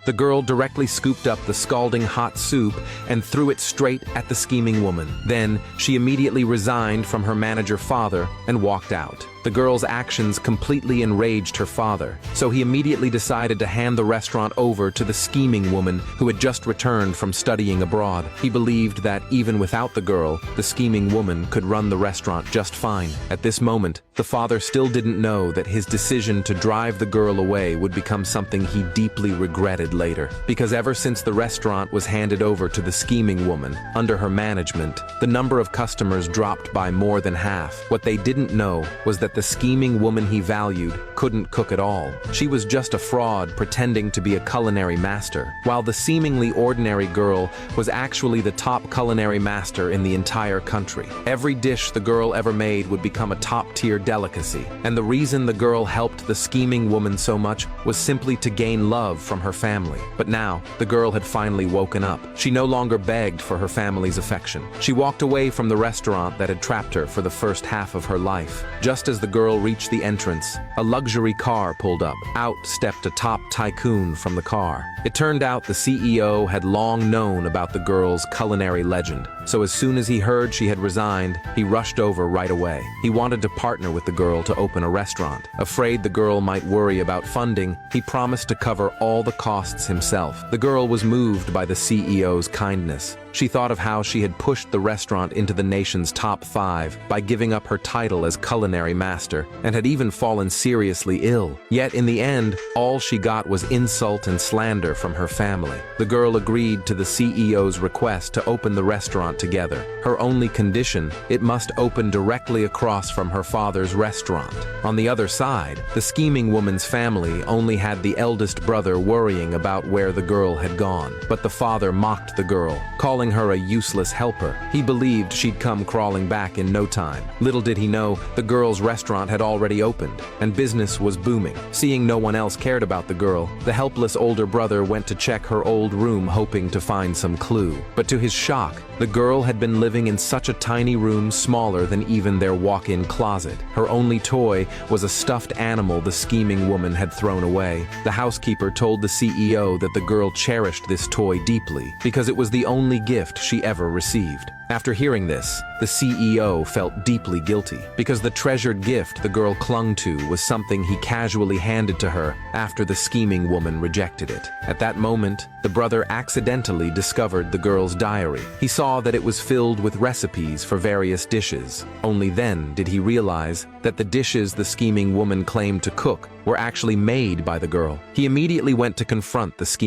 The girl directly scooped up the scalding hot soup and threw it straight at the scheming woman. Then, she immediately resigned from her manager father and walked out. The girl's actions completely enraged her father, so he immediately decided to hand the restaurant over to the scheming woman who had just returned from studying abroad. He believed that even without the girl, the scheming woman could run the restaurant just fine. At this moment, the father still didn't know that his decision to drive the girl away would become something he deeply regretted later. Because ever since the restaurant was handed over to the scheming woman, under her management, the number of customers dropped by more than half. What they didn't know was that the scheming woman he valued couldn't cook at all. She was just a fraud pretending to be a culinary master, while the seemingly ordinary girl was actually the top culinary master in the entire country. Every dish the girl ever made would become a top-tier delicacy, and the reason the girl helped the scheming woman so much was simply to gain love from her family. But now, the girl had finally woken up. She no longer begged for her family's affection. She walked away from the restaurant that had trapped her for the first half of her life. Just as the girl reached the entrance, a luxury car pulled up. Out stepped a top tycoon from the car. It turned out the CEO had long known about the girl's culinary legend, so as soon as he heard she had resigned, he rushed over right away. He wanted to partner with the girl to open a restaurant. Afraid the girl might worry about funding, he promised to cover all the costs himself. The girl was moved by the CEO's kindness. She thought of how she had pushed the restaurant into the nation's top 5 by giving up her title as culinary master, and had even fallen seriously ill. Yet in the end, all she got was insult and slander from her family. The girl agreed to the CEO's request to open the restaurant together. Her only condition, it must open directly across from her father's restaurant. On the other side, the scheming woman's family only had the eldest brother worrying about where the girl had gone. But the father mocked the girl, calling her a useless helper. He believed she'd come crawling back in no time. Little did he know, the girl's restaurant had already opened, and business was booming. Seeing no one else cared about the girl, the helpless older brother went to check her old room hoping to find some clue. But to his shock, the girl had been living in such a tiny room smaller than even their walk-in closet. Her only toy was a stuffed animal the scheming woman had thrown away. The housekeeper told the CEO that the girl cherished this toy deeply because it was the only gift she ever received. After hearing this, the CEO felt deeply guilty because the treasured gift the girl clung to was something he casually handed to her after the scheming woman rejected it. At that moment, the brother accidentally discovered the girl's diary. He saw that it was filled with recipes for various dishes. Only then did he realize that the dishes the scheming woman claimed to cook were actually made by the girl. He immediately went to confront the scheming